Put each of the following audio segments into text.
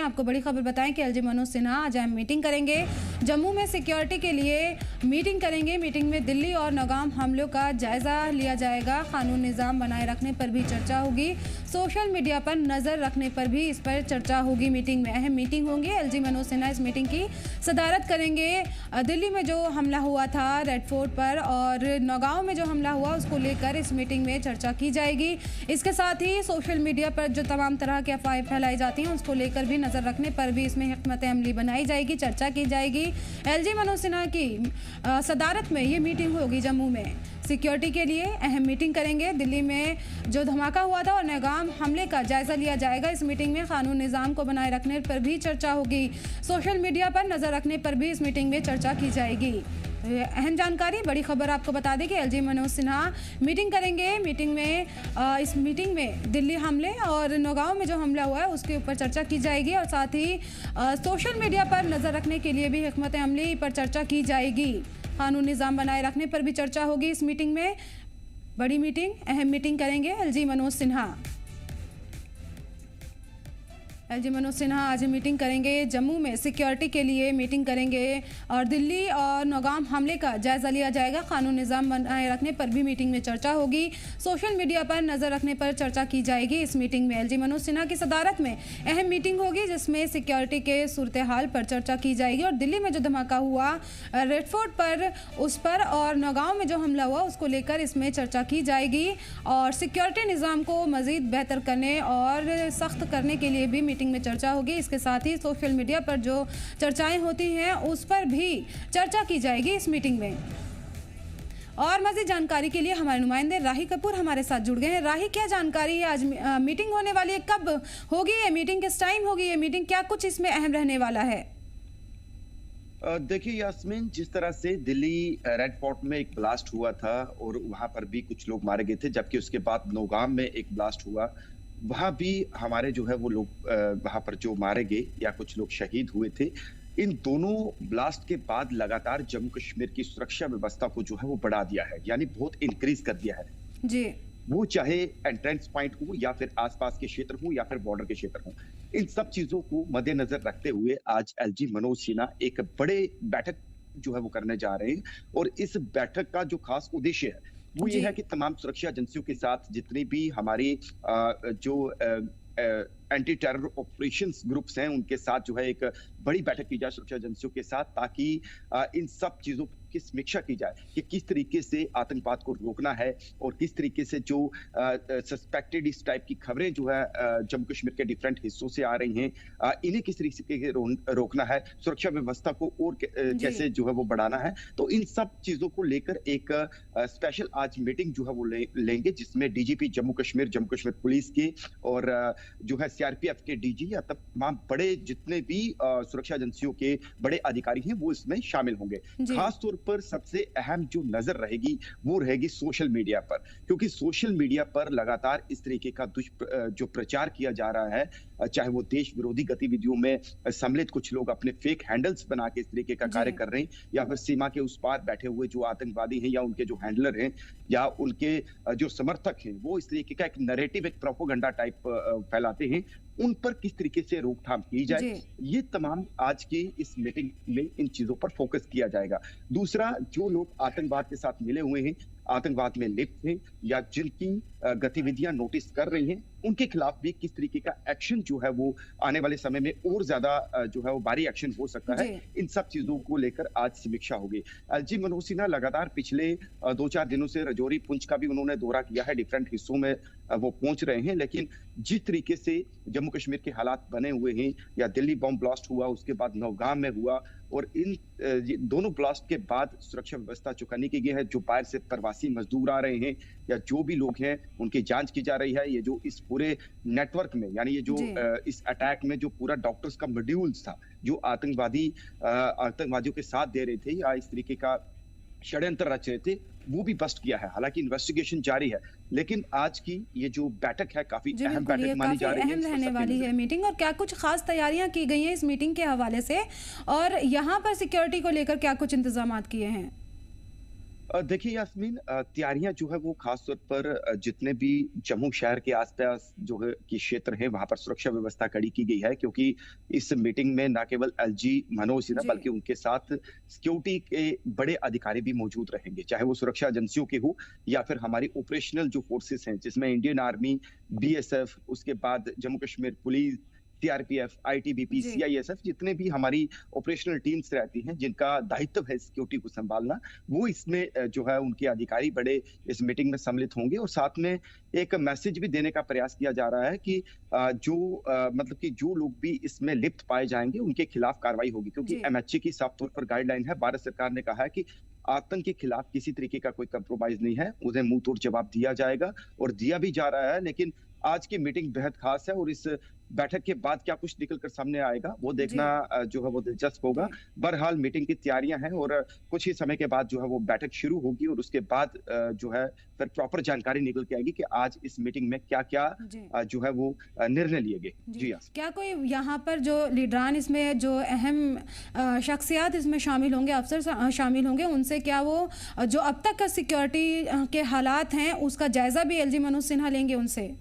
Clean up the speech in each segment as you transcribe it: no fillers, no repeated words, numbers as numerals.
आपको बड़ी खबर बताएं कि एलजी मनोज सिन्हा आज अहम मीटिंग करेंगे। जम्मू में सिक्योरिटी के लिए मीटिंग करेंगे। मीटिंग में दिल्ली और नौगाम हमलों का जायजा लिया जाएगा। कानून निज़ाम बनाए रखने पर भी चर्चा होगी। सोशल मीडिया पर नज़र रखने पर भी इस पर चर्चा होगी। मीटिंग में अहम मीटिंग होंगी। एलजी मनोज सिन्हा इस मीटिंग की सदारत करेंगे। दिल्ली में जो हमला हुआ था रेड फोर्ट पर और नौगांव में जो हमला हुआ उसको लेकर इस मीटिंग में चर्चा की जाएगी। इसके साथ ही सोशल मीडिया पर जो तमाम तरह की अफवाहें फैलाई जाती हैं उसको लेकर भी नजर रखने पर भी इसमें हिकमत अमली बनाई जाएगी, चर्चा की जाएगी। एलजी मनोज सिन्हा की सदारत में ये मीटिंग होगी। जम्मू में सिक्योरिटी के लिए अहम मीटिंग करेंगे। दिल्ली में जो धमाका हुआ था और नौगाम हमले का जायजा लिया जाएगा। इस मीटिंग में कानून निज़ाम को बनाए रखने पर भी चर्चा होगी। सोशल मीडिया पर नजर रखने पर भी इस मीटिंग में चर्चा की जाएगी। अहम जानकारी, बड़ी खबर आपको बता दें कि एलजी मनोज सिन्हा मीटिंग करेंगे। इस मीटिंग में दिल्ली हमले और नौगांव में जो हमला हुआ है उसके ऊपर चर्चा की जाएगी और साथ ही सोशल मीडिया पर नज़र रखने के लिए भी हिकमत अमली पर चर्चा की जाएगी। कानून निज़ाम बनाए रखने पर भी चर्चा होगी। इस मीटिंग में बड़ी मीटिंग, अहम मीटिंग करेंगे एलजी मनोज सिन्हा। एलजी मनोज सिन्हा आज मीटिंग करेंगे। जम्मू में सिक्योरिटी के लिए मीटिंग करेंगे और दिल्ली और नौगाम हमले का जायजा लिया जाएगा। कानून निज़ाम बनाए रखने पर भी मीटिंग में चर्चा होगी। सोशल मीडिया पर नज़र रखने पर चर्चा की जाएगी। इस मीटिंग में एलजी मनोज सिन्हा की सदारत में अहम मीटिंग होगी जिसमें सिक्योरिटी के सूरत हाल पर चर्चा की जाएगी और दिल्ली में जो धमाका हुआ रेड फोर्ट पर उस पर और नौगांव में जो हमला हुआ उसको लेकर इसमें चर्चा की जाएगी और सिक्योरिटी निज़ाम को मज़ीद बेहतर करने और सख्त करने के लिए भी में चर्चा होगी। इसके साथ ही सोशल मीडिया पर जो चर्चाएं होती हैं उस पर भी चर्चा की जाएगी इस मीटिंग में। और मज़ीद जानकारी के लिए हमारे नुमाइंदे राही कपूर हमारे साथ जुड़ गए हैं। राही, क्या जानकारी है? आज मीटिंग होने वाली है, कब होगी ये मीटिंग, किस टाइम होगी ये मीटिंग, क्या कुछ इसमें अहम रहने वाला है? देखिए यास्मीन, जिस तरह से दिल्ली रेड फोर्ट में एक ब्लास्ट हुआ था और वहां पर भी कुछ लोग मारे गए थे, जबकि उसके बाद नौगाम में एक ब्लास्ट हुआ, वहां भी हमारे जो है वो लोग वहां पर जो मारे गए या कुछ लोग शहीद हुए थे। इन दोनों ब्लास्ट के बाद लगातार जम्मू कश्मीर की सुरक्षा व्यवस्था को जो है वो बढ़ा दिया है, यानी बहुत इंक्रीज कर दिया है जी। वो चाहे एंट्रेंस पॉइंट हो या फिर आसपास के क्षेत्र हो या फिर बॉर्डर के क्षेत्र हो, इन सब चीजों को मद्देनजर रखते हुए आज एलजी मनोज सिन्हा एक बड़े बैठक जो है वो करने जा रहे हैं। और इस बैठक का जो खास उद्देश्य है वो ये है कि तमाम सुरक्षा एजेंसियों के साथ जितनी भी हमारी जो एंटी टेरर ऑपरेशंस ग्रुप्स हैं उनके साथ जो है एक बड़ी बैठक की जाए सुरक्षा एजेंसियों के साथ, ताकि इन सब चीजों की समीक्षा की जाए कि किस तरीके से आतंकवाद को रोकना है और किस तरीके से जो सस्पेक्टेड इस टाइप की खबरें जो है जम्मू कश्मीर के डिफरेंट हिस्सों से आ रही हैं, इन्हें किस तरीके से रोकना है, सुरक्षा व्यवस्था को और कैसे जो है वो बढ़ाना है। तो इन सब चीजों को लेकर एक स्पेशल आज मीटिंग जो है वो लेंगे, जिसमें डीजीपी जम्मू कश्मीर पुलिस के और जो है सीआरपीएफ के डीजी या तमाम बड़े जितने भी सुरक्षा एजेंसियों के बड़े अधिकारी हैं वो इसमें शामिल होंगे। खास तौर पर सबसे अहम जो नजर रहेगी वो रहेगी सोशल मीडिया पर, क्योंकि सोशल मीडिया पर लगातार इस तरीके का जो प्रचार किया जा रहा है, चाहे वो देश विरोधी गतिविधियों में सम्मिलित कुछ लोग अपने फेक हैंडल्स बना के इस तरीके का कार्य कर रहे हैं, या फिर सीमा के उस पार बैठे हुए जो आतंकवादी हैं या उनके जो हैंडलर हैं या उनके जो समर्थक हैं वो इस तरीके का एक नैरेटिव, एक प्रोपेगेंडा टाइप फैलाते हैं, उन पर किस तरीके से रोकथाम की जाए, ये तमाम आज की इस मीटिंग में इन चीजों पर फोकस किया जाएगा। दूसरा, जो लोग आतंकवाद के साथ मिले हुए हैं, आतंकवाद में लिप्त हैं या जिनकी गतिविधियां नोटिस कर रही हैं, उनके खिलाफ भी किस तरीके का एक्शन जो है वो आने वाले समय में और ज्यादा जो है वो भारी एक्शन हो सकता है, इन सब चीजों को लेकर आज समीक्षा होगी। एलजी मनोज सिन्हा लगातार पिछले 2-4 दिनों से राजौरी, पुंछ का भी उन्होंने दौरा किया है, डिफरेंट हिस्सों में वो पहुंच रहे हैं, लेकिन जिस तरीके से जम्मू कश्मीर के हालात बने हुए हैं, या दिल्ली बॉम्ब ब्लास्ट हुआ, उसके बाद नौगाम में हुआ, और इन दोनों ब्लास्ट के बाद सुरक्षा व्यवस्था चौकन्नी की गई है। जो बाहर से प्रवासी मजदूर आ रहे हैं या जो भी लोग हैं उनकी जांच की जा रही है। ये जो इस पूरे नेटवर्क में, यानी ये जो इस अटैक में जो पूरा डॉक्टर्स का मॉड्यूल्स था जो आतंकवादियों के साथ दे रहे थे या इस तरीके का षड्यंत्र रच रहे थे, वो भी बस्ट किया है। हालांकि इन्वेस्टिगेशन जारी है, लेकिन आज की ये जो बैठक है काफी अहम बैठक मानी जा रही है, अहम रहने वाली है मीटिंग। और क्या कुछ खास तैयारियां की गई हैं इस मीटिंग के हवाले से, और यहाँ पर सिक्योरिटी को लेकर क्या कुछ इंतजाम किए हैं? देखिए यास्मीन, तैयारियां जो है वो खास तौर पर जितने भी जम्मू शहर के आसपास जो है कि क्षेत्र हैं वहां पर सुरक्षा व्यवस्था कड़ी की गई है, क्योंकि इस मीटिंग में न केवल एलजी मनोज सिन्हा जी। बल्कि उनके साथ सिक्योरिटी के बड़े अधिकारी भी मौजूद रहेंगे, चाहे वो सुरक्षा एजेंसियों के हो या फिर हमारी ऑपरेशनल जो फोर्सेस हैं जिसमें इंडियन आर्मी, बीएसएफ, उसके बाद Jammu Kashmir police, CRPF, ITBP, जी। सीआईएसएफ, जितने भी हमारी ऑपरेशनल टीम्स रहती हैं जिनका दायित्व है सिक्योरिटी को संभालना, वो इसमें जो है उनके अधिकारी बड़े इस मीटिंग में सम्मिलित होंगे। और साथ में एक मैसेज भी देने का प्रयास किया जा रहा है कि मतलब कि जो लोग भी इसमें लिप्त पाए जाएंगे उनके खिलाफ कार्रवाई होगी, क्योंकि जी। एमएचए की साफ तौर पर गाइडलाइन है। भारत सरकार ने कहा है कि आतंक के खिलाफ किसी तरीके का कोई कंप्रोमाइज नहीं है, उन्हें मुंह तोड़ जवाब दिया जाएगा और दिया भी जा रहा है। लेकिन आज की मीटिंग बेहद खास है और इस बैठक के बाद क्या कुछ निकल कर सामने आएगा वो देखना जी। जो है वो दिलचस्प होगा। बहरहाल मीटिंग की तैयारियां हैं और कुछ ही समय के बाद जो है वो बैठक शुरू होगी और उसके बाद जो है फिर प्रॉपर जानकारी निकल के आएगी कि आज इस मीटिंग में क्या क्या जी। जो है वो निर्णय लिए गए। जी हाँ। क्या कोई यहाँ पर जो लीडरान इसमें जो अहम शख्सियात इसमें शामिल होंगे, अफसर शामिल होंगे, उनसे क्या वो जो अब तक का सिक्योरिटी के हालात हैं उसका जायजा भी एलजी मनोज सिन्हा लेंगे उनसे?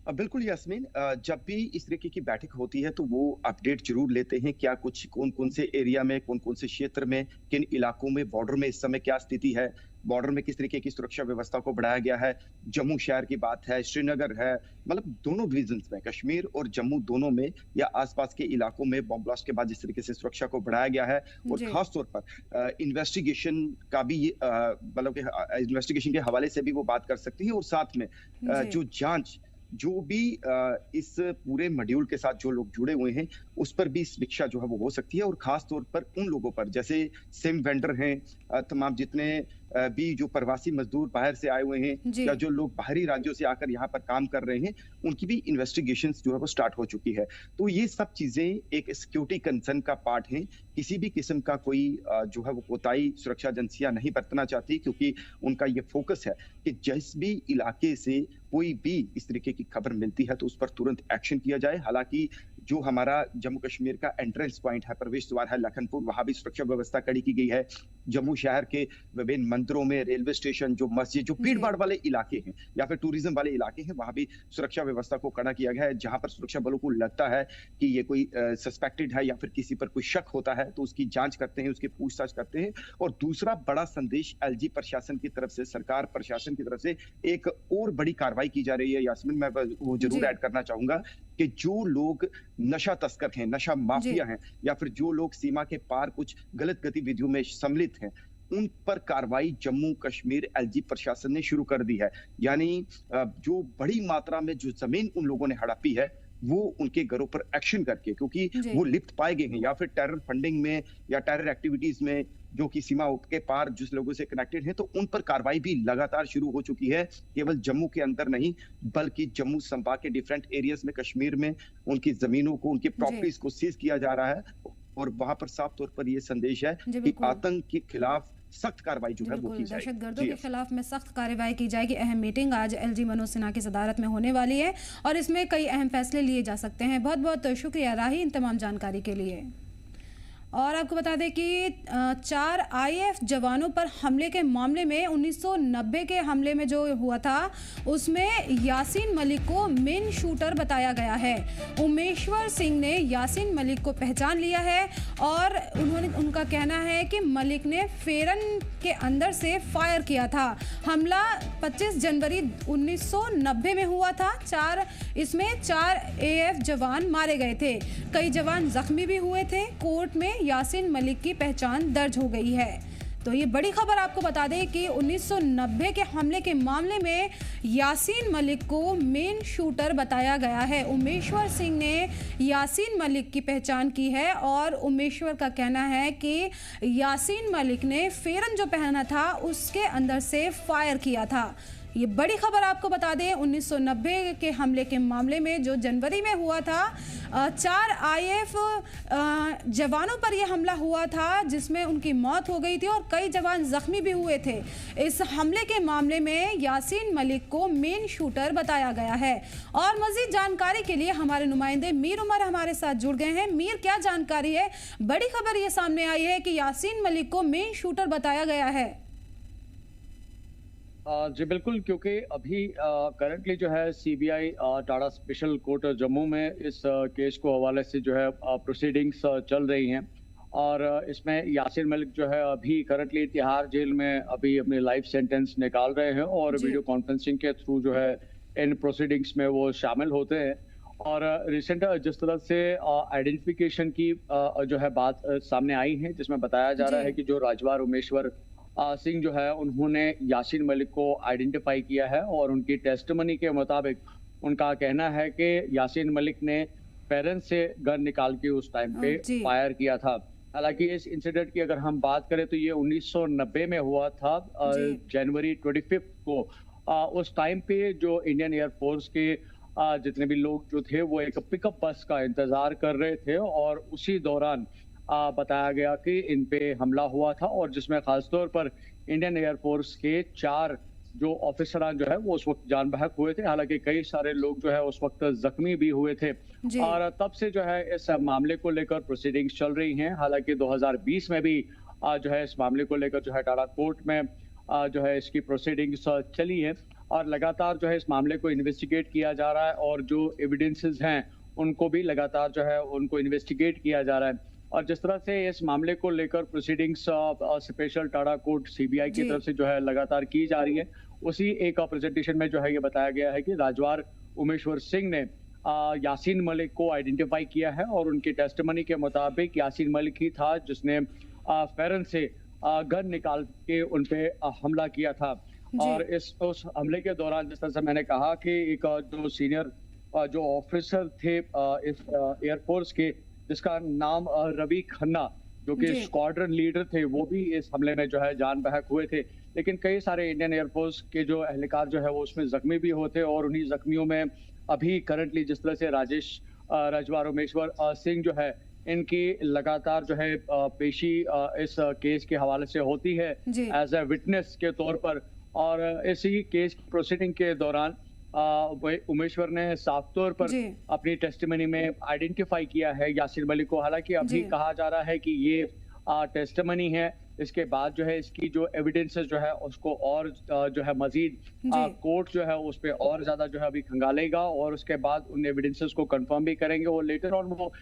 बिल्कुल यास्मीन, जब भी इस तरीके की बैठक होती है तो वो अपडेट जरूर लेते हैं, क्या कुछ कौन कौन से एरिया में, कौन कौन से क्षेत्र में, किन इलाकों में, बॉर्डर में इस समय क्या स्थिति है, बॉर्डर में किस तरीके की सुरक्षा व्यवस्था को बढ़ाया गया है। जम्मू शहर की बात है, श्रीनगर है, मतलब दोनों डिवीजन में, कश्मीर और जम्मू दोनों में या आसपास के इलाकों में बॉम्ब ब्लास्ट के बाद जिस तरीके से सुरक्षा को बढ़ाया गया है। और खास तौर पर इन्वेस्टिगेशन का भी मतलब इन्वेस्टिगेशन के हवाले से भी वो बात कर सकती है। और साथ में जो जांच, जो भी इस पूरे मॉड्यूल के साथ जो लोग जुड़े हुए हैं उस पर भी समीक्षा जो है वो हो सकती है। और खास तौर पर उन लोगों पर, जैसे सिम वेंडर हैं, तमाम जितने भी जो प्रवासी मजदूर बाहर से आए हुए हैं या जो लोग बाहरी राज्यों से आकर यहाँ पर काम कर रहे हैं, उनकी भी इन्वेस्टिगेशंस जो है वो स्टार्ट हो चुकी है। तो ये सब चीजें एक सिक्योरिटी कंसर्न का पार्ट है। किसी भी किस्म का कोई जो है वो कोताही सुरक्षा एजेंसियां नहीं बरतना चाहती, क्योंकि उनका ये फोकस है कि जिस भी इलाके से कोई भी इस तरीके की खबर मिलती है तो उस पर तुरंत एक्शन किया जाए। हालांकि जो हमारा जम्मू कश्मीर का एंट्रेंस पॉइंट है, प्रवेश द्वार है लखनपुर, वहां भी सुरक्षा व्यवस्था कड़ी की गई है। जम्मू शहर के विभिन्न मंदिरों में, रेलवे स्टेशन, जो मस्जिद, जो भीड़ भाड़ वाले इलाके हैं या फिर टूरिज्म वाले इलाके हैं, वहां भी सुरक्षा व्यवस्था को कड़ा किया गया है। जहां पर सुरक्षा बलों को लगता है कि ये कोई सस्पेक्टेड है या फिर किसी पर कोई शक होता है तो उसकी जांच करते हैं, उसकी पूछताछ करते हैं। और दूसरा बड़ा संदेश एलजी प्रशासन की तरफ से, सरकार प्रशासन की तरफ से एक और बड़ी कार्रवाई की जा रही है। यास्मीन, मैं वो जरूर ऐड करना चाहूंगा कि जो लोग नशा तस्कर हैं, नशा माफिया हैं, या फिर जो लोग सीमा के पार कुछ गलत गतिविधियों में सम्मिलित हैं, उन पर कार्रवाई जम्मू कश्मीर एलजी प्रशासन ने शुरू कर दी है। यानी जो बड़ी मात्रा में जो जमीन उन लोगों ने हड़पी है वो उनके घरों पर एक्शन करके, क्योंकि वो लिप्त पाए गए हैं या फिर टेरर फंडिंग में या टेरर एक्टिविटीज में जो कि सीमा के पार जिस लोगों से कनेक्टेड हैं, तो उन पर कार्रवाई भी लगातार शुरू हो चुकी है। केवल जम्मू के अंदर नहीं बल्कि जम्मू संभाग के डिफरेंट एरियाज में, कश्मीर में उनकी जमीनों को, उनकी प्रॉपर्टीज को सीज किया जा रहा है। और वहां पर साफ तौर पर यह संदेश है कि आतंक के खिलाफ सख्त कार्रवाई जो है वो की जाएगी। दहशतगर्दों के खिलाफ में सख्त कार्रवाई की जाएगी। अहम मीटिंग आज एलजी मनोज सिन्हा की सदारत में होने वाली है और इसमें कई अहम फैसले लिए जा सकते हैं। बहुत बहुत शुक्रिया राही इन तमाम जानकारी के लिए। और आपको बता दें कि 4 आईएएफ जवानों पर हमले के मामले में 1990 के हमले में जो हुआ था उसमें यासीन मलिक को मेन शूटर बताया गया है। उमेश्वर सिंह ने यासीन मलिक को पहचान लिया है और उनका कहना है कि मलिक ने फेरन के अंदर से फायर किया था। हमला 25 जनवरी 1990 में हुआ था। इसमें 4 एएफ जवान मारे गए थे, कई जवान जख्मी भी हुए थे। कोर्ट में यासीन मलिक की पहचान दर्ज हो गई है। तो ये बड़ी खबर आपको बता दें कि 1990 के हमले के मामले में यासीन मलिक को मेन शूटर बताया गया है। उमेश्वर सिंह ने यासीन मलिक की पहचान की है और उमेश्वर का कहना है कि यासीन मलिक ने फेरन जो पहना था उसके अंदर से फायर किया था। ये बड़ी खबर आपको बता दें, 1990 के हमले के मामले में जो जनवरी में हुआ था, 4 आईएएफ जवानों पर यह हमला हुआ था जिसमें उनकी मौत हो गई थी और कई जवान जख्मी भी हुए थे। इस हमले के मामले में यासीन मलिक को मेन शूटर बताया गया है। और मजीद जानकारी के लिए हमारे नुमाइंदे मीर उमर हमारे साथ जुड़ गए हैं। मीर, क्या जानकारी है? बड़ी खबर ये सामने आई है कि यासीन मलिक को मेन शूटर बताया गया है। जी बिल्कुल, क्योंकि अभी करंटली जो है CBI Tada special court Jammu में इस केस को हवाले से जो है प्रोसीडिंग्स चल रही हैं। और इसमें यासिर मलिक जो है अभी करंटली तिहाड़ जेल में अभी अपनी लाइफ सेंटेंस निकाल रहे हैं और जी। वीडियो कॉन्फ्रेंसिंग के थ्रू जो है इन प्रोसीडिंग्स में वो शामिल होते हैं। और रिसेंट जिस तरह से आइडेंटिफिकेशन की जो है बात सामने आई है, जिसमें बताया जा रहा जी। है कि जो राजवार उमेश्वर सिंह जो है उन्होंने यासीन मलिक को आइडेंटिफाई किया है और उनकी टेस्टिमनी के मुताबिक उनका कहना है कि यासीन मलिक ने पेरेंट्स से गन निकाल के उस टाइम पे जी। फायर किया था। हालांकि इस इंसिडेंट की अगर हम बात करें तो ये 1990 में हुआ था, जी। जनवरी 25 को। उस टाइम पे जो इंडियन एयरफोर्स के जितने भी लोग जो थे वो एक पिकअप बस का इंतजार कर रहे थे और उसी दौरान बताया गया कि इन पे हमला हुआ था और जिसमें खासतौर पर इंडियन एयरफोर्स के 4 जो ऑफिसरान जो है वो उस वक्त जान बहक हुए थे। हालांकि कई सारे लोग जो है उस वक्त जख्मी भी हुए थे। जी। और तब से जो है इस मामले को लेकर प्रोसीडिंग्स चल रही हैं। हालांकि 2020 में भी जो है इस मामले को लेकर जो है टाडा कोर्ट में जो है इसकी प्रोसीडिंग्स चली है और लगातार जो है इस मामले को इन्वेस्टिगेट किया जा रहा है और जो एविडेंसेस हैं उनको भी लगातार जो है उनको इन्वेस्टिगेट किया जा रहा है। और जिस तरह से इस मामले को लेकर proceedings special TADA court CBI की जी। तरफ से जो है लगातार की जा रही है, उसी एक प्रेजेंटेशन में जो है ये बताया गया है कि राजवार उमेश्वर सिंह ने यासीन मलिक को आइडेंटिफाई किया है और उनकी टेस्टिमनी के मुताबिक यासीन मलिक ही था जिसने फेरन से गन निकाल के उन पे हमला किया था। जी। और उस हमले के दौरान जिस तरह से मैंने कहा कि एक जो सीनियर जो ऑफिसर थे इस एयरफोर्स के, जिसका नाम रवि खन्ना, जो कि जी। स्क्वाड्रन लीडर थे, वो भी इस हमले में जो है जान बहक हुए थे। लेकिन कई सारे इंडियन एयरफोर्स के जो एहलकार जो है वो उसमें जख्मी भी होते और उन्हीं जख्मियों में अभी करंटली जिस तरह से राजवार उमेश्वर सिंह जो है इनकी लगातार जो है पेशी इस केस के हवाले से होती है जी। एज ए विटनेस के तौर पर। और इसी केस की प्रोसीडिंग के दौरान उमेश्वर ने साफ तौर पर जी। अपनी टेस्टिमनी में आइडेंटिफाई किया है यासिर मलिक को। हालांकि अभी जी। कहा जा रहा है कि ये टेस्टिमनी है, इसके बाद जो है इसकी जो एविडेंसेस जो है उसको और जो है मजीद जी। कोर्ट जो है उस पर और ज्यादा जो है अभी खंगालेगा और उसके बाद उन एविडेंसेस को कंफर्म भी करेंगे और लेटर ऑन वो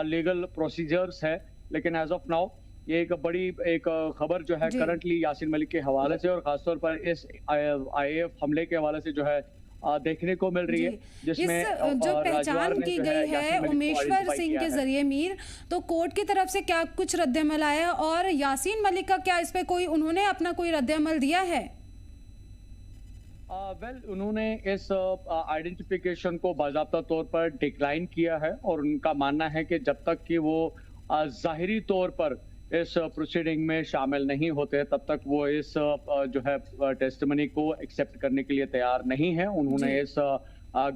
लीगल प्रोसीजर्स है। लेकिन एज ऑफ नाउ ये एक बड़ी एक खबर जो है जी। करंटली यासिर मलिक के हवाले से और खासतौर पर इस आईएएफ हमले के हवाले से जो है देखने को मिल रही है, जी। जिसमें इस जो राजवार पहचान ने की जो गई है यासिर मलिक को उमेश्वर आइडेंटिफाई सिंह किया के है। जरिए मीर, तो कोर्ट की तरफ से क्या कुछ रद्दअमल आया और यासीन मलिक का क्या इस पे कोई उन्होंने अपना कोई रद्दअमल दिया है? उन्होंने इस आइडेंटिफिकेशन को बाज़ाब्ता तौर पर डिक्लाइन किया है और उनका मानना है कि जब तक कि वो ज़ाहिरी तौर पर इस प्रोसीडिंग में शामिल नहीं होते तब तक वो इस जो है टेस्टिमनी को एक्सेप्ट करने के लिए तैयार नहीं है। उन्होंने जी। इस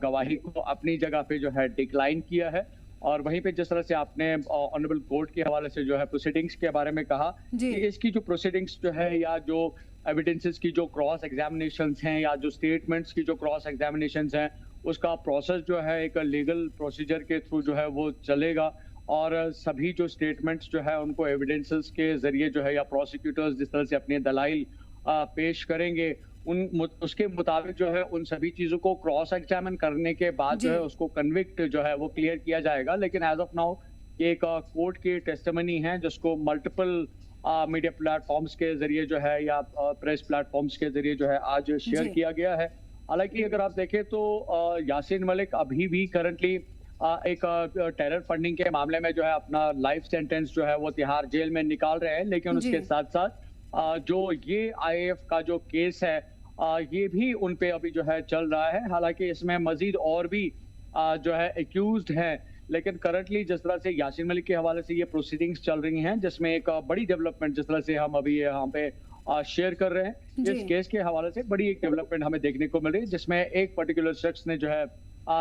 गवाही को अपनी जगह पे जो है डिक्लाइन किया है। और वहीं पे जिस तरह से आपने ऑनरेबल कोर्ट के हवाले से जो है प्रोसीडिंग्स के बारे में कहा जी। कि इसकी जो प्रोसीडिंग्स जो है या जो एविडेंसेस की जो क्रॉस एग्जामिनेशंस हैं या जो स्टेटमेंट्स की जो क्रॉस एग्जामिनेशंस हैं, उसका प्रोसेस जो है एक लीगल प्रोसीजर के थ्रू जो है वो चलेगा और सभी जो स्टेटमेंट्स जो है उनको एविडेंसेस के जरिए जो है या प्रोसिक्यूटर्स जिस तरह से अपने दलाइल पेश करेंगे उसके मुताबिक जो है उन सभी चीजों को क्रॉस एग्जामिन करने के बाद जो जी। है उसको कन्विक्ट जो है वो क्लियर किया जाएगा। लेकिन एज ऑफ नाउ ये एक कोर्ट की टेस्टिमनी है जिसको मल्टीपल मीडिया प्लेटफॉर्म्स के जरिए जो है या प्रेस प्लेटफॉर्म्स के जरिए जो है आज शेयर जी। किया गया है। हालांकि अगर आप देखें तो यासीन मलिक अभी भी करंटली एक टेरर फंडिंग के मामले में जो है अपना लाइफ सेंटेंस जो है वो तिहाड़ जेल में निकाल रहे हैं। लेकिन जी। उसके साथ साथ जो ये आईएएफ का जो केस है ये भी उन पे अभी जो है चल रहा है। हालांकि इसमें मजीद और भी जो है एक्यूज्ड हैं, लेकिन करंटली जिस तरह से यासीन मलिक के हवाले से ये प्रोसीडिंग्स चल रही हैं जिसमें एक बड़ी डेवलपमेंट जिस तरह से हम अभी यहाँ पे शेयर कर रहे हैं, जी। इस केस के हवाले से बड़ी एक डेवलपमेंट हमें देखने को मिल रही है जिसमें एक पर्टिकुलर शख्स ने जो है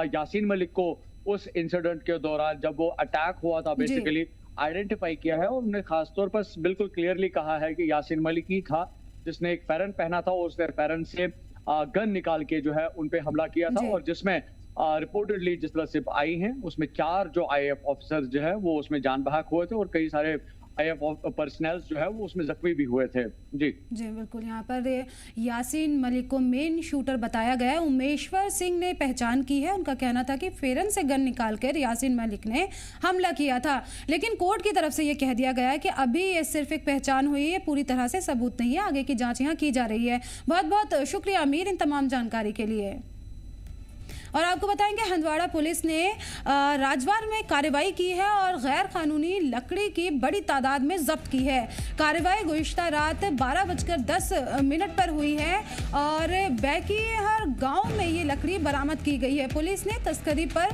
यासीन मलिक को उस इंसिडेंट के दौरान जब वो अटैक हुआ था जी। बेसिकली आइडेंटिफाई किया है और उन्होंने खासतौर पर बिल्कुल क्लियरली कहा है कि यासीन मलिक ही था जिसने एक फेरन पहना था और उसने फेरन से गन निकाल के जो है उन पे हमला किया था जी। और जिसमें रिपोर्टेडली जिस तरह से आई हैं उसमें 4 जो आईएएफ ऑफिसर्स जो है वो उसमें जान बहक हुए थे और कई सारे IF पर्सनल जो है वो उसमें जख्मी भी हुए थे। जी बिल्कुल। यहाँ पर यासीन मलिक को मेन शूटर बताया गया है। उमेश्वर सिंह ने पहचान की है। उनका कहना था कि फेरन से गन निकालकर यासीन मलिक ने हमला किया था, लेकिन कोर्ट की तरफ से ये कह दिया गया है कि अभी ये सिर्फ एक पहचान हुई है, पूरी तरह से सबूत नहीं है। आगे की जांच यहाँ की जा रही है। बहुत बहुत शुक्रिया अमीर इन तमाम जानकारी के लिए। और आपको बताएंगे हंदवाड़ा पुलिस ने राजवार में कार्रवाई की है और गैर कानूनी लकड़ी की बड़ी तादाद में जब्त की है। कार्रवाई गुज़िश्ता रात 12:10 पर हुई है और बैकीहर गांव में ये लकड़ी बरामद की गई है। पुलिस ने तस्करी पर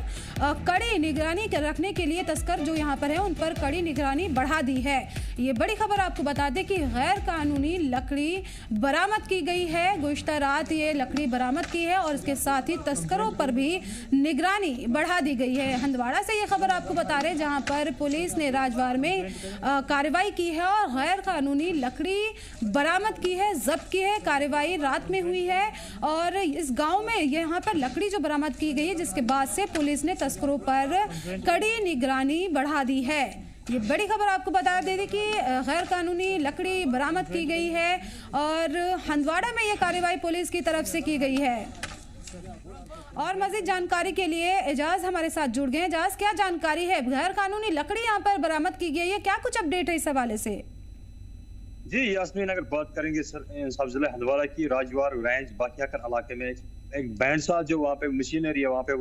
कड़ी निगरानी रखने के लिए तस्कर जो यहाँ पर है उन पर कड़ी निगरानी बढ़ा दी है। ये बड़ी खबर आपको बता दें कि गैर कानूनी लकड़ी बरामद की गई है। गुज़िश्ता रात ये लकड़ी बरामद की है और इसके साथ ही तस्करों पर भी निगरानी बढ़ा दी गई है। हंदवाड़ा से ये खबर आपको बता रहे जहां पर पुलिस ने राजवार में कार्रवाई की है और गैर कानूनी लकड़ी बरामद की है, जब्त की है। कार्रवाई रात में हुई है और इस गांव में यहाँ पर लकड़ी जो बरामद की गई है, जिसके बाद से पुलिस ने तस्करों पर कड़ी निगरानी बढ़ा दी है। ये बड़ी खबर आपको बता दे दी कि गैर कानूनी लकड़ी बरामद की गई है और हंदवाड़ा में ये कार्रवाई पुलिस की तरफ से की गई है। और मजीद जानकारी के लिए एजाज हमारे साथ जुड़ गए। एजाज, क्या जानकारी है? गैर कानूनी लकड़ी यहाँ पर बरामद की गई है, क्या कुछ अपडेट है इस हवाले से? जी यास्मीन, अगर बात करेंगे सब जिला हंदवाड़ा की राजवार रेंज बाकियाकर इलाके में एक बैंड साथ जो वहाँ पे मशीनरी है, वहाँ पे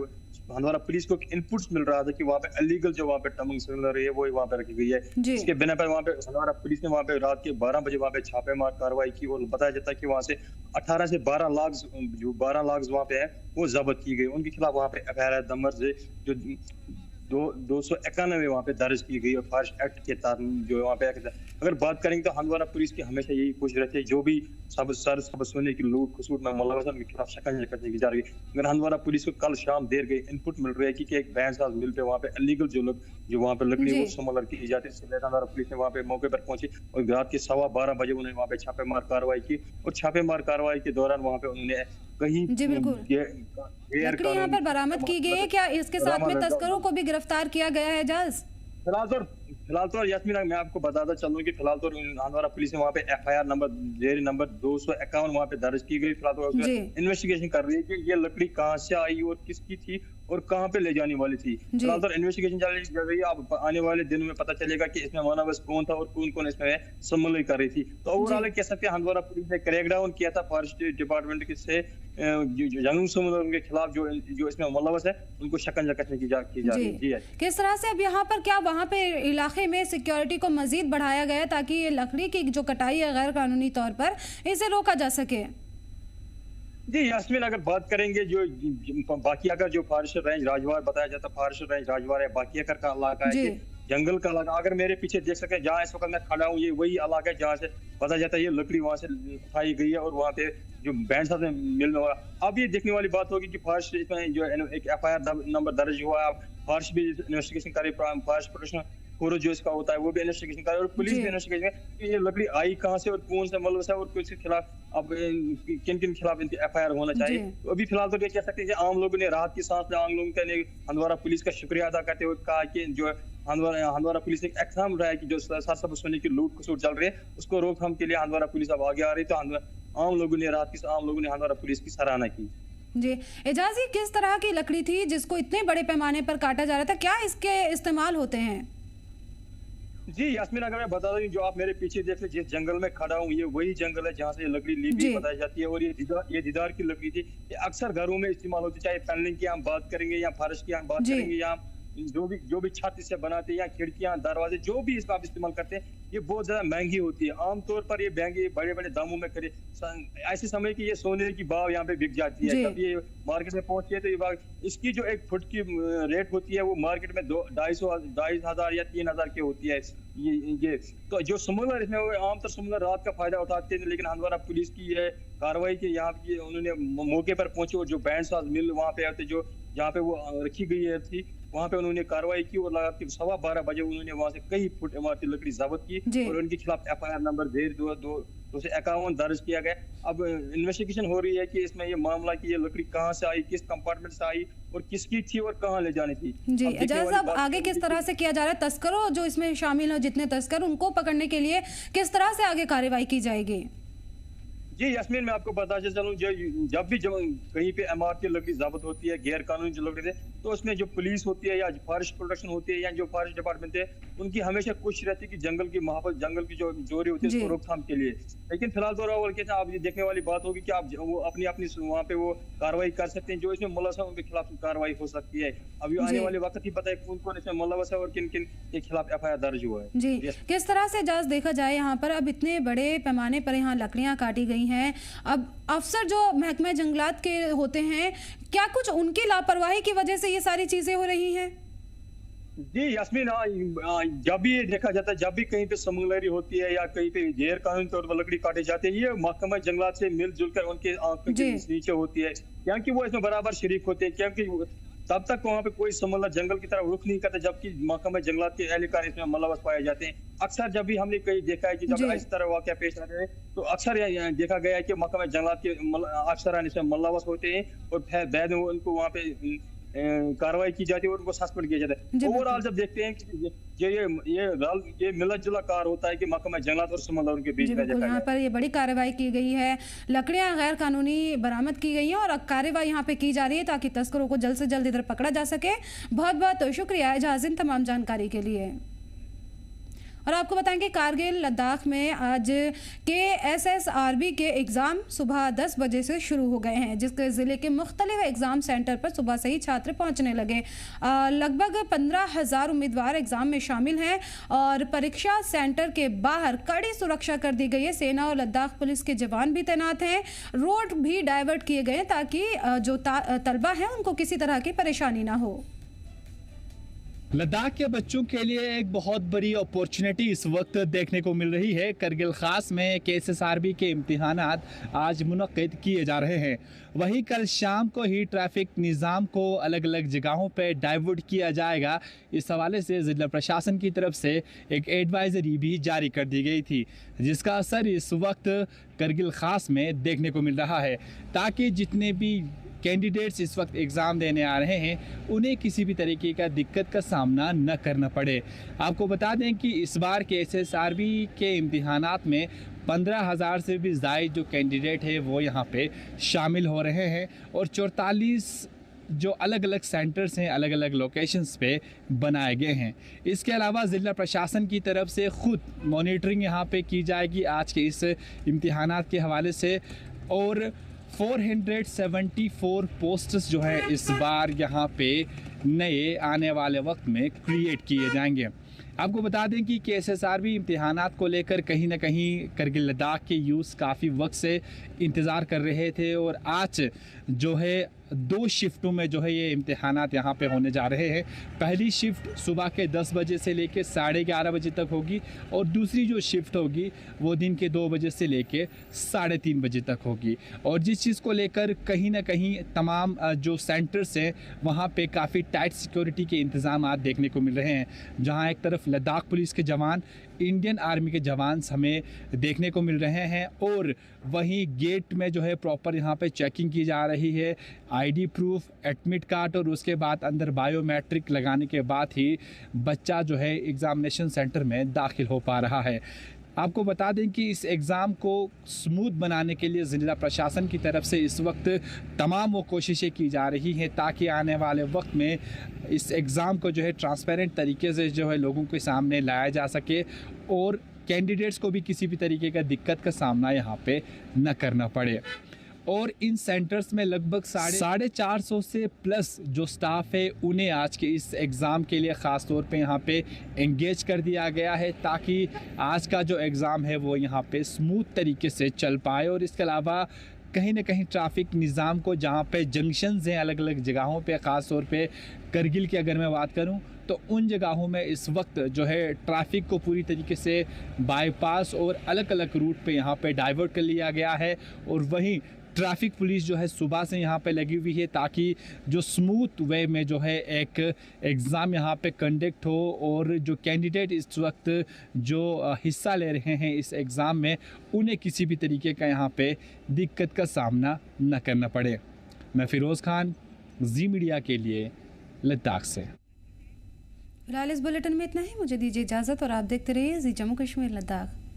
हंदवाड़ा पुलिस को इनपुट्स मिल रहा था कि वहाँ पे इलीगल जो वहाँ पे टमिंग सिग्नल है वो वहाँ पे रखी गई है। इसके बिना पर वहाँ पे हंदवाड़ा पुलिस ने वहाँ पे रात के 12 बजे वहाँ पे छापेमार कार्रवाई की और बताया जाता है कि वहाँ से 18 से 12 लाख जो 12 लाख वहाँ पे है वो जब्त की गई। उनके खिलाफ वहाँ पे FIR नंबर से जो 291 वहाँ पे दर्ज की गई और फारिश एक्ट के तहत जो वहाँ पे अगर बात करेंगे तो हंदवाड़ा पुलिस की हमेशा यही कोशिश रहती है जो भी सब सोने की लूट खसूट में मुलव्वस है उनके खिलाफ शिकंजा कसने की जा रही है। अगर हंदवाड़ा पुलिस को कल शाम देर गई इनपुट मिल रही है कि एक बैंक साथ मिल पे वहाँ पे इलीगल जो वहाँ पे लकड़ी वो स्मगलर की जाती है, इसलिए हंदवाड़ा पुलिस ने वहाँ पे मौके पर पहुंची और रात के 12:15 बजे उन्होंने वहाँ पे छापेमार कार्रवाई की और छापेमार कार्रवाई के दौरान वहाँ पे उन्होंने कहीं लकड़ी यहाँ पर बरामद की गई है। क्या इसके साथ में तस्करों को भी गिरफ्तार किया गया है? एजाज, फिलहाल तो यास्मीन मैं आपको बताता चलूं कि फिलहाल तो हंदवाड़ा पुलिस ने वहाँ पे FIR नंबर 251 वहाँ पे दर्ज की गई। फिलहाल तो इन्वेस्टिगेशन कर रही है कि ये लकड़ी कहाँ से आई और किसकी थी और कहाँ पे ले जाने वाली थी। फिलहाल तो इन्वेस्टिगेशन चल रही है। अब आने वाले दिनों में पता चलेगा कि इसमें मुलव्वस कौन था और कौन कौन इसमें स्मगलिंग कर रही थी। तो ओवरऑल कह सकते हैं हंदवाड़ा पुलिस ने क्रैकडाउन किया था फॉरेस्ट डिपार्टमेंट से जंगल स्मगलर के खिलाफ जो इसमें मुलव्वस है उनको शिकंजा कसने की जा रही है। किस तरह से अब यहाँ पर क्या वहाँ पे इलाके में सिक्योरिटी को मजीद बढ़ाया गया ताकि ये लकड़ी की जो कटाई है गैर कानूनी तौर पर इसे रोका जा सके? जी यास्मीन, अगर बात करेंगे जो बाकियाकर जो फॉरेस्ट रेंज राजवार बताया जाता है, फॉरेस्ट रेंज राजवार है बाकियाकर का इलाका है, जंगल का इलाका। अगर मेरे पीछे देख सके जहाँ इस वक्त मैं खड़ा हूँ ये वही इलाका है जहाँ से पता जाता है ये लकड़ी वहाँ से उठाई गई है और वहाँ पे जो बैंड साथ में मिलने वाला। अब ये देखने वाली बात होगी कि फॉरेस्ट इसमें जो एक FIR नंबर दर्ज हुआ है, फॉरेस्ट भी इन्वेस्टिगेशन करे, फॉरेस्ट प्रोटेक्शन फोरस जो इसका होता है वो भी इन्वेस्टिगेशन करे और पुलिस भी इन्वेस्टिगेशन करे ये लकड़ी आई कहाँ से और कौन सा मुलव्वस है और किसके खिलाफ अब किन किन खिलाफ इनकी FIR होना चाहिए। तो अभी फिलहाल तो ये कह सकते हैं कि आम लोगों ने राहत की सांस लिया। आम लोगों ने हंदवाड़ा पुलिस का शुक्रिया अदा करते हुए कहा कि जो हंदवाड़ा पुलिस ने एक्साम रहा है कि जो सरसब्ज सोने की लूट खसूट चल रही है उसको रोकथाम के लिए हंदवाड़ा पुलिस अब आगे आ रही है। तो आम लोगों ने हंदवाड़ा पुलिस की सराहना की। जी एजाजी, किस तरह की लकड़ी थी जिसको इतने बड़े पैमाने पर काटा जा रहा था? क्या इसके इस्तेमाल होते हैं? जी यास्मीन, अगर मैं बता दूं जो आप मेरे पीछे देख जिस जंगल में खड़ा हूँ ये वही जंगल है जहाँ से लकड़ी ली बताई जाती है और ये दीदार की लकड़ी थी। ये अक्सर घरों में इस्तेमाल होती है, चाहे पैनलिंग की हम बात करेंगे या फर्श की हम बात करेंगे या जो भी छत इससे बनाते हैं या खिड़कियां दरवाजे जो भी इसका आप इस्तेमाल करते हैं ये बहुत ज्यादा महंगी होती है। आमतौर पर ये महंगी बड़े बड़े दामों में करे ऐसे समय कि ये सोने की भाव यहाँ पे बिक जाती है। जब ये मार्केट में पहुंचती है तो ये इसकी जो 1 फुट की रेट होती है वो मार्केट में 2,500 या 3,000 की होती है। ये तो जो स्मगलर इसमें आमतौर स्मगलर रात का फायदा उठाते हैं, लेकिन हंदवाड़ा पुलिस की है कार्रवाई के यहाँ की उन्होंने मौके पर पहुंचे और जो बैंड साज मिल वहाँ पे आते जो जहाँ पे वो रखी गई थी वहाँ पे उन्होंने कार्रवाई की और लगा 12:15 बजे उन्होंने वहाँ से कई फुट इमारती लकड़ी जब्त की और उनके खिलाफ FIR नंबर 251 दर्ज किया गया। अब इन्वेस्टिगेशन हो रही है कि इसमें ये मामला की ये लकड़ी कहाँ से आई, किस कंपार्टमेंट से आई और किसकी थी और कहाँ ले जानी थी। जी अब देखने एजाज वाली साहब, बात आगे किस तरह से किया जा रहा है? तस्करों जो इसमें शामिल हो, जितने तस्कर, उनको पकड़ने के लिए किस तरह से आगे कार्रवाई की जाएगी? जी यास्मीन, मैं आपको बताते चलूं, जब भी कहीं पे इमारत की लकड़ी जब्त होती है, गैर कानूनी जो लकड़ी है, तो उसमें जो पुलिस होती है या फॉरेस्ट प्रोटेक्शन होती है या जो फॉरेस्ट डिपार्टमेंट है, उनकी हमेशा कोशिश रहती है कि जंगल की महाफत, जंगल की जो चोरी होती है उसको रोकथाम के लिए। लेकिन फिलहाल तो आप ये देखने वाली बात होगी कि आप वो अपनी अपनी वहाँ पे वो कार्रवाई कर सकते हैं, जो इसमें मुलव्वस है उनके खिलाफ कार्रवाई हो सकती है। अभी आने वाले वक्त ही पता है कौन कौन इसमें मुलव्वस है और किन किन के खिलाफ FIR दर्ज हुआ है। जी, किस तरह से एजाज देखा जाए यहाँ पर अब इतने बड़े पैमाने पर यहाँ लकड़ियाँ काटी गई हैं, अब अफसर जो महकमा जंगलात के होते हैं, क्या कुछ उनकी लापरवाही की वजह से ये सारी चीजें हो रही हैं? जी यास्मीन, जब भी ये देखा जाता है, जब भी कहीं पे स्मगलरी होती है या कहीं पे गैर कानूनी तौर पर लकड़ी काटे जाते हैं, ये महकमा जंगलात से मिलजुल कर उनके आंखों के नीचे होती है, क्योंकि वो इसमें बराबर शरीक होते हैं। क्योंकि तब तक वहाँ पे कोई स्मगलर जंगल की तरफ रुख नहीं करता, जबकि महकमा जंगलात के एहलकार इसमें मुलव्वस पाए जाते हैं। अक्सर जब भी हमने कहीं देखा है कि जब इस तरह वाकया पेश आते हैं, तो अक्सर यहाँ देखा गया है कि महकमा जंगलात के अफसरान इसमें मुलव्वस होते हैं और फिर बाद में उनको वहाँ पे कार्रवाई की जाती है और उनको सस्पेंड किया जाता है। ओवरऑल जब देखते हैं कि ये मिलत जुला कार होता है कि महकमा जंगलात और स्मगलरों के बीच में यहाँ पर ये बड़ी कार्रवाई की गई है, लकड़ियां गैर कानूनी बरामद की गई हैं और कार्रवाई यहाँ पे की जा रही है ताकि तस्करों को जल्द से जल्द इधर पकड़ा जा सके। बहुत बहुत शुक्रिया एजाज़िन तमाम जानकारी के लिए। और आपको बताएं कि कारगिल लद्दाख में आज KSSRB के एग्ज़ाम सुबह 10 बजे से शुरू हो गए हैं, जिसके ज़िले के मुख्तलिफ एग्ज़ाम सेंटर पर सुबह से ही छात्र पहुंचने लगे। लगभग 15,000 उम्मीदवार एग्ज़ाम में शामिल हैं और परीक्षा सेंटर के बाहर कड़ी सुरक्षा कर दी गई है। सेना और लद्दाख पुलिस के जवान भी तैनात हैं। रोड भी डाइवर्ट किए गए ताकि जो तलबा हैं उनको किसी तरह की परेशानी ना हो। लद्दाख के बच्चों के लिए एक बहुत बड़ी अपॉर्चुनिटी इस वक्त देखने को मिल रही है। करगिल खास में KSSRB के इम्तिहानात आज मुनक्किद किए जा रहे हैं। वहीं कल शाम को ही ट्रैफिक निज़ाम को अलग अलग जगहों पर डाइवर्ट किया जाएगा। इस हवाले से ज़िला प्रशासन की तरफ से एक एडवाइज़री भी जारी कर दी गई थी, जिसका असर इस वक्त करगिल खास में देखने को मिल रहा है, ताकि जितने भी कैंडिडेट्स इस वक्त एग्ज़ाम देने आ रहे हैं उन्हें किसी भी तरीके का दिक्कत का सामना न करना पड़े। आपको बता दें कि इस बार KSSRB के इम्तिहानात में 15,000 से भी ज़ायद जो कैंडिडेट है वो यहाँ पे शामिल हो रहे हैं और 44 जो अलग अलग सेंटर्स हैं, अलग अलग लोकेशंस पे बनाए गए हैं। इसके अलावा ज़िला प्रशासन की तरफ से ख़ुद मॉनिटरिंग यहाँ पे की जाएगी आज के इस इम्तिहानात के हवाले से, और 474 पोस्टर्स जो है इस बार यहाँ पे नए आने वाले वक्त में क्रिएट किए जाएंगे। आपको बता दें कि KSSRB इम्तिहानात को लेकर कहीं ना कहीं करगिल लद्दाख के यूथ काफ़ी वक्त से इंतज़ार कर रहे थे और आज जो है 2 शिफ्टों में जो है ये इम्तिहानात यहाँ पे होने जा रहे हैं। पहली शिफ्ट सुबह के 10 बजे से लेकर 11:30 बजे तक होगी और दूसरी जो शिफ्ट होगी वो दिन के 2 बजे से लेकर 3:30 बजे तक होगी। और जिस चीज़ को लेकर कहीं ना कहीं तमाम जो सेंटर्स हैं वहाँ पे काफ़ी टाइट सिक्योरिटी के इंतज़ाम देखने को मिल रहे हैं, जहाँ एक तरफ लद्दाख पुलिस के जवान, इंडियन आर्मी के जवान हमें देखने को मिल रहे हैं और वहीं गेट में जो है प्रॉपर यहाँ पे चेकिंग की जा रही है, ID प्रूफ, एडमिट कार्ड और उसके बाद अंदर बायोमेट्रिक लगाने के बाद ही बच्चा जो है एग्ज़ामिनेशन सेंटर में दाखिल हो पा रहा है। आपको बता दें कि इस एग्ज़ाम को स्मूथ बनाने के लिए ज़िला प्रशासन की तरफ से इस वक्त तमाम वो कोशिशें की जा रही हैं ताकि आने वाले वक्त में इस एग्ज़ाम को जो है ट्रांसपेरेंट तरीके से जो है लोगों के सामने लाया जा सके और कैंडिडेट्स को भी किसी भी तरीके का दिक्कत का सामना यहाँ पे न करना पड़े। और इन सेंटर्स में लगभग 450 से प्लस जो स्टाफ है उन्हें आज के इस एग्ज़ाम के लिए ख़ास तौर पे यहाँ पे एंगेज कर दिया गया है ताकि आज का जो एग्ज़ाम है वो यहाँ पे स्मूथ तरीके से चल पाए। और इसके अलावा कहीं ना कहीं ट्रैफिक निज़ाम को, जहाँ पे जंक्शंस हैं अलग अलग जगहों पे, ख़ास तौर पे करगिल की अगर मैं बात करूँ तो उन जगहों में इस वक्त जो है ट्रैफिक को पूरी तरीके से बाईपास और अलग अलग रूट पे यहाँ पे डाइवर्ट कर लिया गया है। और वहीं ट्रैफिक पुलिस जो है सुबह से यहाँ पे लगी हुई है ताकि जो स्मूथ वे में जो है एक एग्ज़ाम यहाँ पे कंडक्ट हो और जो कैंडिडेट इस वक्त जो हिस्सा ले रहे हैं इस एग्ज़ाम में उन्हें किसी भी तरीके का यहाँ पे दिक्कत का सामना न करना पड़े। मैं फ़िरोज़ खान, जी मीडिया के लिए लद्दाख से। फिलहाल इस बुलेटिन में इतना ही। मुझे दीजिए इजाज़त और आप देखते रहिए जी जम्मू कश्मीर लद्दाख।